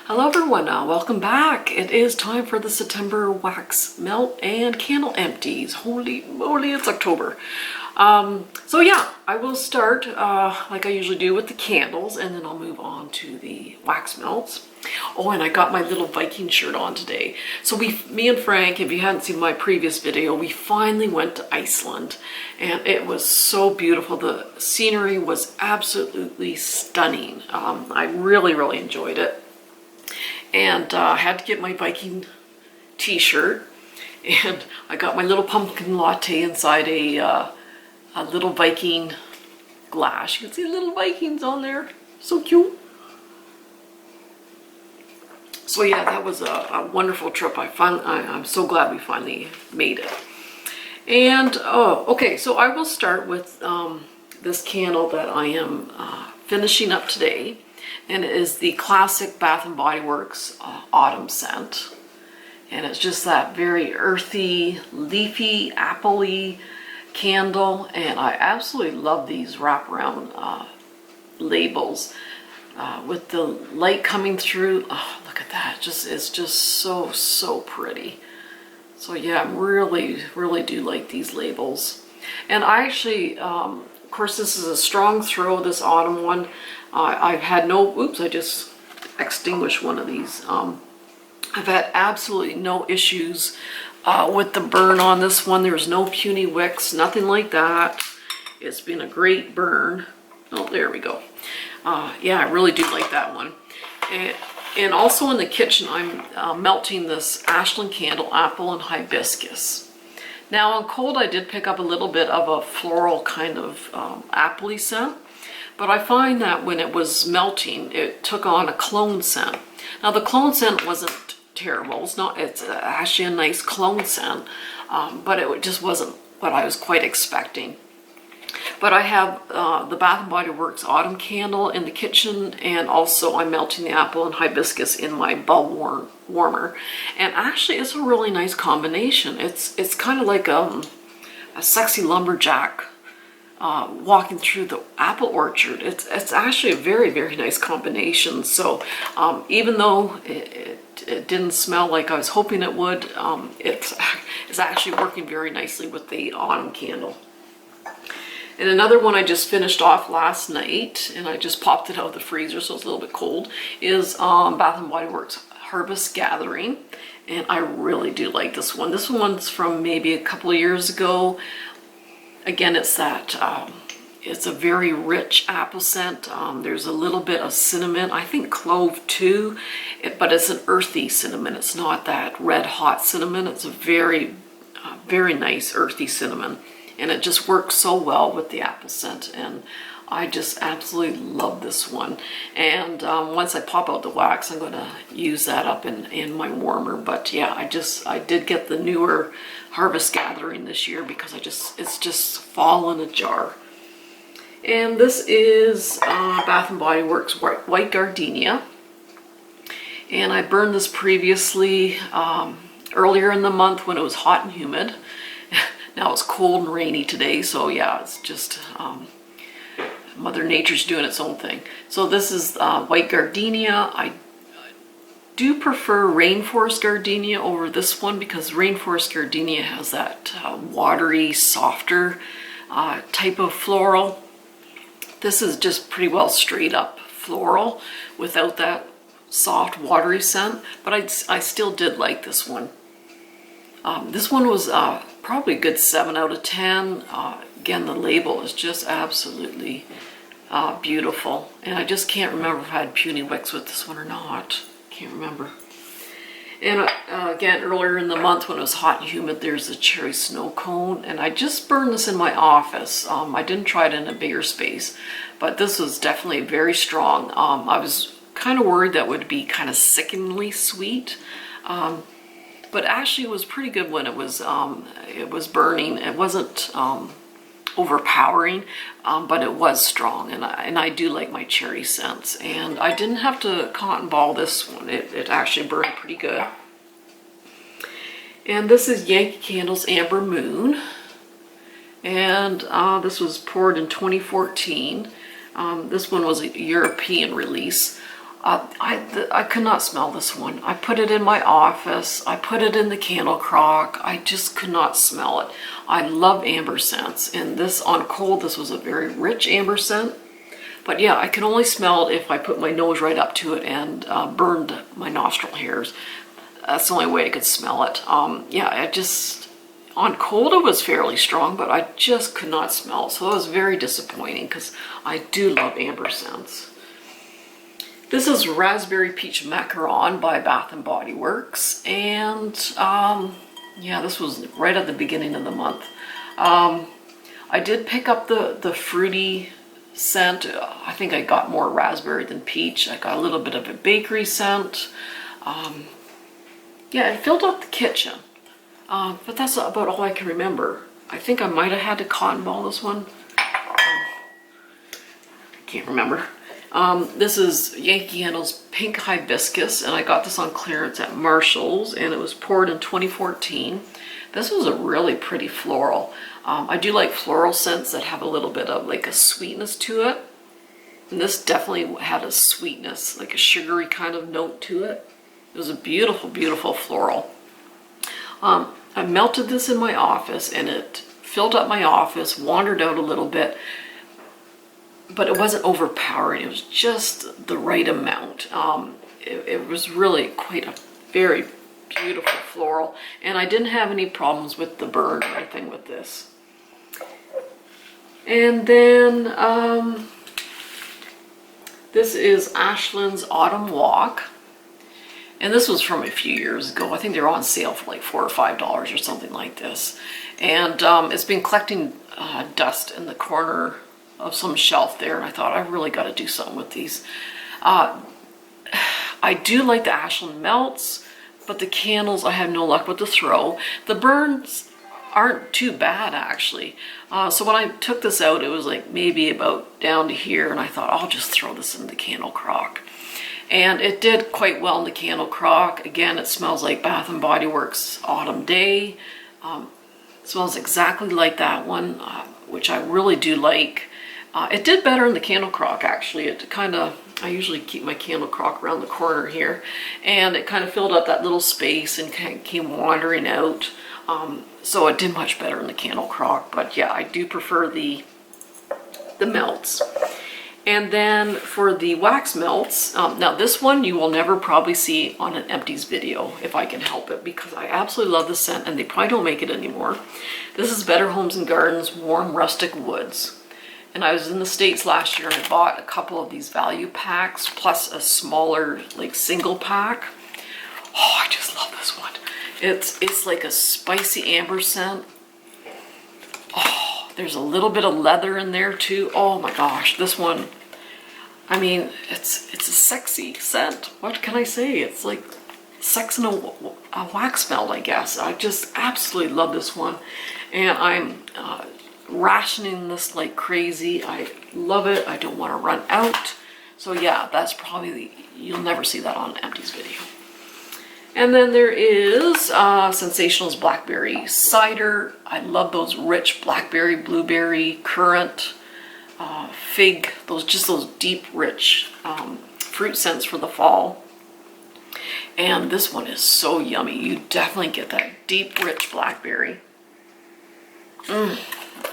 Hello everyone, welcome back. It is time for the September wax melt and candle empties. Holy moly, it's October. So yeah, I will start like I usually do with the candles, and then I'll move on to the wax melts. Oh, and I got my little Viking shirt on today. So me and Frank, if you hadn't seen my previous video, we finally went to Iceland, and it was so beautiful. The scenery was absolutely stunning. I really enjoyed it. And I had to get my Viking t-shirt, and I got my little pumpkin latte inside a little Viking glass. You can see little Vikings on there. So cute. So yeah, that was a wonderful trip. I'm so glad we finally made it. And okay, so I will start with this candle that I am finishing up today. And it is the classic Bath & Body Works autumn scent. And it's just that very earthy, leafy, appley candle. And I absolutely love these wraparound labels with the light coming through. Oh, look at that. It's just so pretty. So yeah, I really do like these labels. And I actually, of course, this is a strong throw, this autumn one. I've had no, oops, I just extinguished one of these. I've had absolutely no issues with the burn on this one. There's no puny wicks, nothing like that. It's been a great burn. Oh, there we go. Yeah, I really do like that one. And also in the kitchen, I'm melting this Ashland Candle Apple and Hibiscus. Now on cold, I did pick up a little bit of a floral kind of appley scent. But I find that when it was melting, it took on a cologne scent. Now the cologne scent wasn't terrible. It's actually a nice cologne scent, but it just wasn't what I was quite expecting. But I have the Bath & Body Works Autumn Candle in the kitchen, and also I'm melting the apple and hibiscus in my bulb warmer. And actually it's a really nice combination. It's kind of like a sexy lumberjack walking through the apple orchard. It's actually a very nice combination. So even though it didn't smell like I was hoping it would, it's actually working very nicely with the autumn candle. And another one I just finished off last night, and I just popped it out of the freezer, so it's a little bit cold, is Bath & Body Works Harvest Gathering. And I really do like this one. This one's from maybe a couple of years ago. Again, it's that, it's a very rich apple scent. There's a little bit of cinnamon, I think clove too, but it's an earthy cinnamon. It's not that red hot cinnamon. It's a very nice earthy cinnamon. And it just works so well with the apple scent. And I just absolutely love this one. And once I pop out the wax, I'm going to use that up in my warmer. But yeah, I did get the newer Harvest Gathering this year because it's just fall in a jar. And this is Bath & Body Works White Gardenia. And I burned this previously earlier in the month when it was hot and humid. Now it's cold and rainy today, so yeah, it's just Mother Nature's doing its own thing. So this is White Gardenia. I do prefer Rainforest Gardenia over this one because Rainforest Gardenia has that watery, softer type of floral. This is just pretty well straight up floral without that soft, watery scent, but I still did like this one. This one was probably a good 7 out of 10. Again, the label is just absolutely beautiful. And I just can't remember if I had puny wicks with this one or not. Can't remember. And again, earlier in the month when it was hot and humid, there's a cherry snow cone. And I just burned this in my office. I didn't try it in a bigger space. But this was definitely very strong. I was kind of worried that would be kind of sickeningly sweet. But actually it was pretty good when it was burning. It wasn't overpowering, but it was strong, and I do like my cherry scents. And I didn't have to cotton ball this one. It actually burned pretty good. And this is Yankee Candle's Amber Moon. And this was poured in 2014. This one was a European release. I could not smell this one. I put it in my office. I put it in the candle crock. I just could not smell it. I love amber scents, and this on cold, this was a very rich amber scent. But yeah, I can only smell it if I put my nose right up to it and burned my nostril hairs. That's the only way I could smell it. Yeah, on cold it was fairly strong, but I just could not smell it. So it was very disappointing because I do love amber scents. This is Raspberry Peach Macaron by Bath & Body Works. And yeah, this was right at the beginning of the month. I did pick up the fruity scent. I think I got more raspberry than peach. I got a little bit of a bakery scent. Yeah, it filled up the kitchen. But that's about all I can remember. I think I might have had to cotton ball this one. I can't remember. This is Yankee Candle's Pink Hibiscus, and I got this on clearance at Marshall's, and it was poured in 2014. This was a really pretty floral. I do like floral scents that have a little bit of like a sweetness to it. And this definitely had a sweetness, like a sugary kind of note to it. It was a beautiful, beautiful floral. I melted this in my office, and it filled up my office, wandered out a little bit, but it wasn't overpowering. It was just the right amount. It was really quite a very beautiful floral, and I didn't have any problems with the burn or anything with this. And then this is Ashland's Autumn Walk, and this was from a few years ago. I think they were on sale for like $4 or $5 or something like this, and it's been collecting dust in the corner of some shelf there, and I thought I really got to do something with these. I do like the Ashland melts, but the candles I have no luck with the throw. The burns aren't too bad actually. So when I took this out, it was like maybe about down to here, and I thought I'll just throw this in the candle crock. And it did quite well in the candle crock. Again, it smells like Bath & Body Works Autumn Day. It smells exactly like that one, which I really do like. It did better in the candle crock actually. It kind of, I usually keep my candle crock around the corner here, and it kind of filled up that little space and kind of came wandering out. So it did much better in the candle crock, but yeah, I do prefer the melts. And then for the wax melts, now this one you will never probably see on an Empties video if I can help it, because I absolutely love the scent and they probably don't make it anymore. This is Better Homes and Gardens Warm Rustic Woods. And I was in the States last year and I bought a couple of these value packs plus a smaller like single pack. Oh, I just love this one. It's like a spicy amber scent. Oh, there's a little bit of leather in there too. Oh my gosh, this one, I mean, it's a sexy scent. What can I say? It's like sex in a wax melt, I guess. I just absolutely love this one. And I'm rationing this like crazy. I love it. I don't want to run out. So yeah, that's probably, you'll never see that on an Empties video. And then there is Scentsationals Blackberry Cider. I love those rich blackberry, blueberry, currant, fig, those deep, rich fruit scents for the fall. And this one is so yummy. You definitely get that deep, rich blackberry.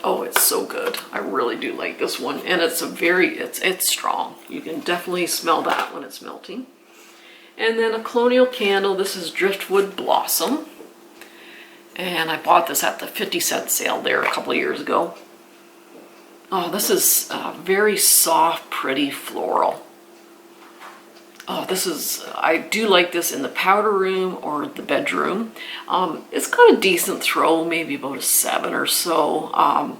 Oh, it's so good. I really do like this one. And it's it's strong. You can definitely smell that when it's melting. And then a Colonial Candle. This is Driftwood Blossom. And I bought this at the 50-cent sale there a couple of years ago. Oh, this is very soft, pretty floral. Oh, I do like this in the powder room or the bedroom. It's got a decent throw, maybe about a 7 or so.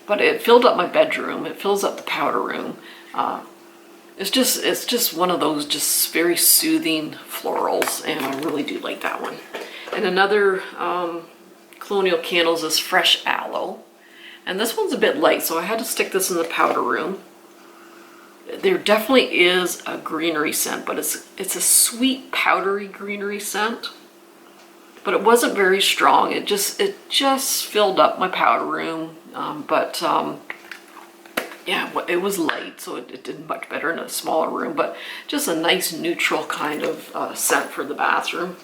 But it filled up my bedroom. It fills up the powder room. It's just one of those just very soothing florals, and I really do like that one. And another Colonial Candles is Fresh Aloe. And this one's a bit light, so I had to stick this in the powder room. There definitely is a greenery scent, but it's a sweet, powdery greenery scent. But it wasn't very strong. It just filled up my powder room. yeah, it was light, so it did much better in a smaller room, but just a nice neutral kind of scent for the bathroom.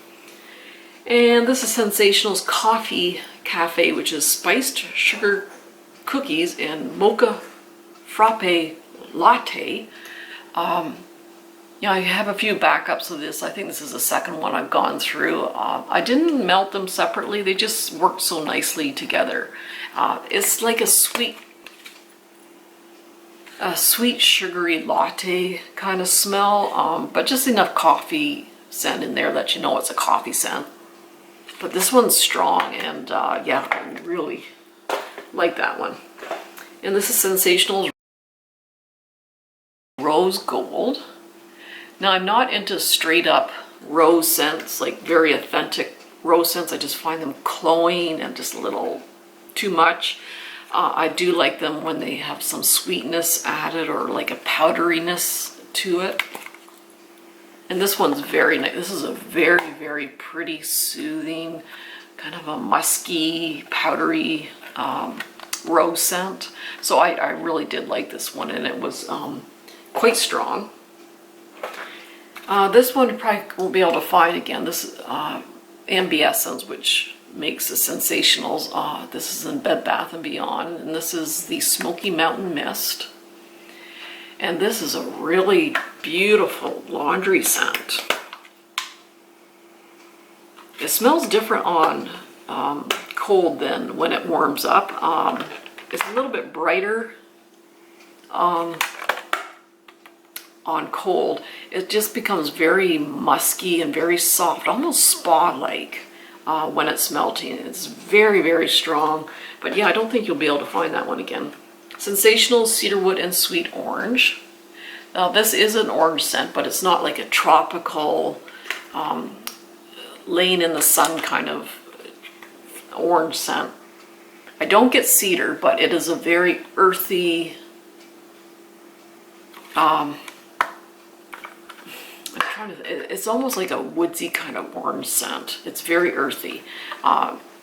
And this is Scentsationals Coffee Cafe, which is spiced sugar cookies and mocha frappe latte. Yeah, I have a few backups of this. I think this is the second one I've gone through. I didn't melt them separately. They just worked so nicely together. It's like a sweet sugary latte kind of smell, but just enough coffee scent in there that you know it's a coffee scent. But this one's strong, and yeah, I really like that one. And this is Scentsationals Rose Gold. Now, I'm not into straight up rose scents, like very authentic rose scents. I just find them cloying and just a little too much. I do like them when they have some sweetness added or like a powderiness to it. And this one's very nice. This is a very, very pretty, soothing, kind of a musky, powdery rose scent. So I really did like this one, and it was quite strong. This one you probably won't be able to find again. This is Ambient, which makes the Scentsationals. This is in Bed Bath & Beyond, and this is the Smoky Mountain Mist. And this is a really beautiful laundry scent. It smells different on cold than when it warms up. It's a little bit brighter on cold. It just becomes very musky and very soft, almost spa-like when it's melting. It's very, very strong. But yeah, I don't think you'll be able to find that one again. Scentsationals Cedarwood and Sweet Orange. Now this is an orange scent, but it's not like a tropical, laying in the sun kind of orange scent. I don't get cedar, but it is a very earthy, it's almost like a woodsy kind of orange scent. It's very earthy.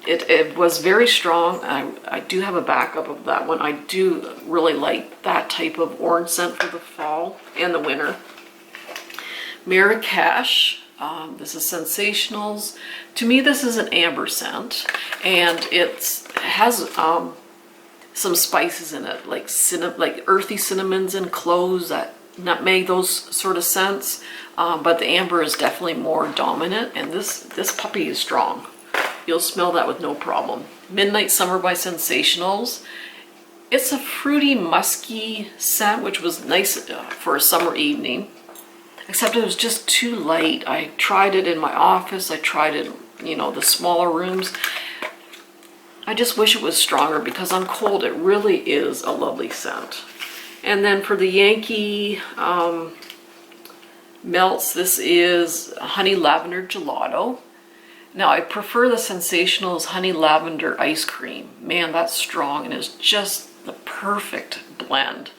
It was very strong. I do have a backup of that one. I do really like that type of orange scent for the fall and the winter. Marrakesh. This is Scentsationals. To me, this is an amber scent, and it has some spices in it, like earthy cinnamons and cloves, that nutmeg, those sort of scents. But the amber is definitely more dominant, and this puppy is strong. You'll smell that with no problem. Midnight Summer by Scentsationals. It's a fruity, musky scent, which was nice for a summer evening, except it was just too light. I tried it in my office. I tried it, the smaller rooms. I just wish it was stronger, because on cold, it really is a lovely scent. And then for the Yankee melts, this is Honey Lavender Gelato. Now, I prefer the Scentsationals Honey Lavender Ice Cream. Man, that's strong, and it's just the perfect blend.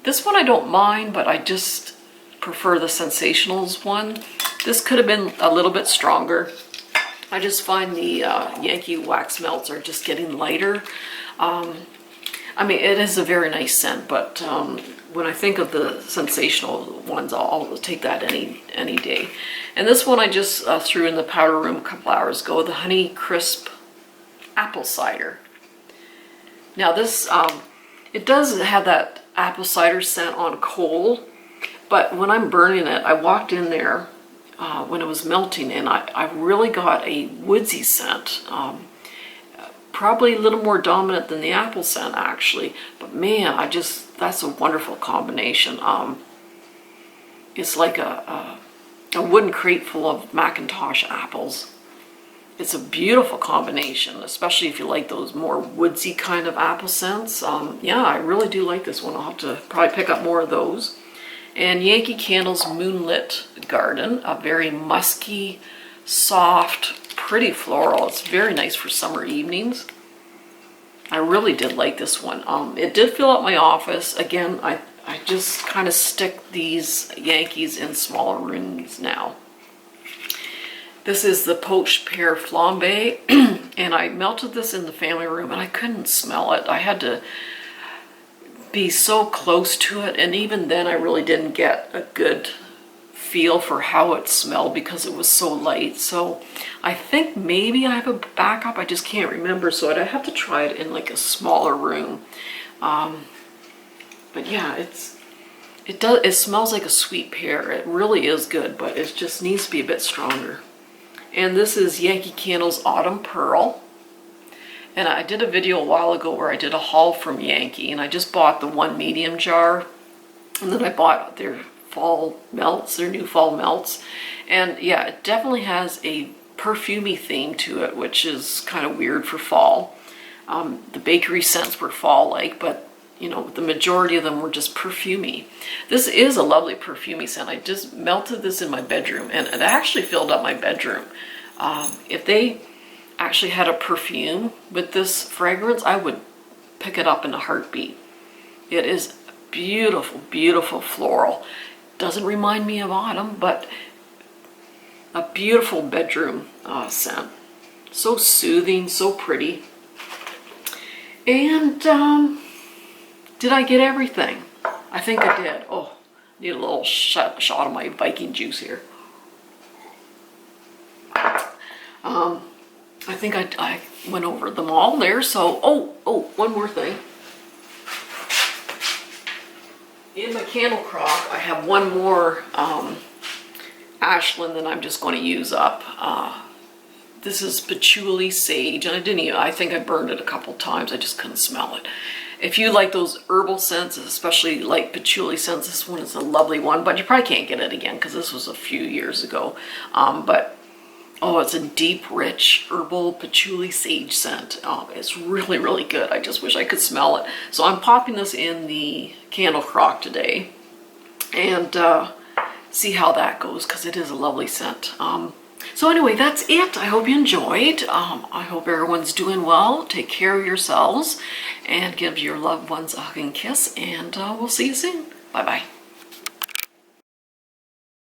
This one I don't mind, but I just prefer the Scentsationals one. This could have been a little bit stronger. I just find the Yankee wax melts are just getting lighter. I mean, it is a very nice scent, but when I think of the Scentsational ones, I'll take that any day. And this one I just threw in the powder room a couple hours ago, the Honey Crisp Apple Cider. Now this, it does have that apple cider scent on cold, but when I'm burning it, I walked in there when it was melting, and I really got a woodsy scent. Probably a little more dominant than the apple scent, actually. But man, that's a wonderful combination. It's like a wooden crate full of Macintosh apples. It's a beautiful combination, especially if you like those more woodsy kind of apple scents. Yeah, I really do like this one. I'll have to probably pick up more of those. And Yankee Candle's Moonlit Garden, a very musky, soft, pretty floral. It's very nice for summer evenings. I really did like this one. It did fill up my office. Again, I just kind of stick these Yankees in smaller rooms now. This is the Poached Pear Flambe, and I melted this in the family room, and I couldn't smell it. I had to be so close to it, and even then I really didn't get a good feel for how it smelled because it was so light. So I think maybe I have a backup, I just can't remember, so I'd have to try it in like a smaller room. But yeah, it smells like a sweet pear. It really is good, but it just needs to be a bit stronger. And this is Yankee Candle's Autumn Pearl. And I did a video a while ago where I did a haul from Yankee, and I just bought the 1 medium jar, and then I bought their fall melts, their new fall melts. And yeah, it definitely has a perfumey theme to it, which is kind of weird for fall. The bakery scents were fall-like, but you know, the majority of them were just perfumey. This is a lovely perfumey scent. I just melted this in my bedroom, and it actually filled up my bedroom. If they actually had a perfume with this fragrance, I would pick it up in a heartbeat. It is beautiful, beautiful floral. Doesn't remind me of autumn, but a beautiful bedroom scent. So soothing, so pretty. And did I get everything? I think I did. Oh, need a little shot of my Viking juice here. I think I went over them all there. So, oh, one more thing. In my candle crock, I have one more Ashland that I'm just going to use up. This is patchouli sage, and I think I burned it a couple times. I just couldn't smell it. If you like those herbal scents, especially like patchouli scents, this one is a lovely one, but you probably can't get it again because this was a few years ago. But oh, it's a deep, rich herbal patchouli sage scent. It's really, really good. I just wish I could smell it. So I'm popping this in the candle crock today and see how that goes, because it is a lovely scent. So anyway, that's it. I hope you enjoyed. I hope everyone's doing well. Take care of yourselves and give your loved ones a hug and kiss, and we'll see you soon. Bye-bye.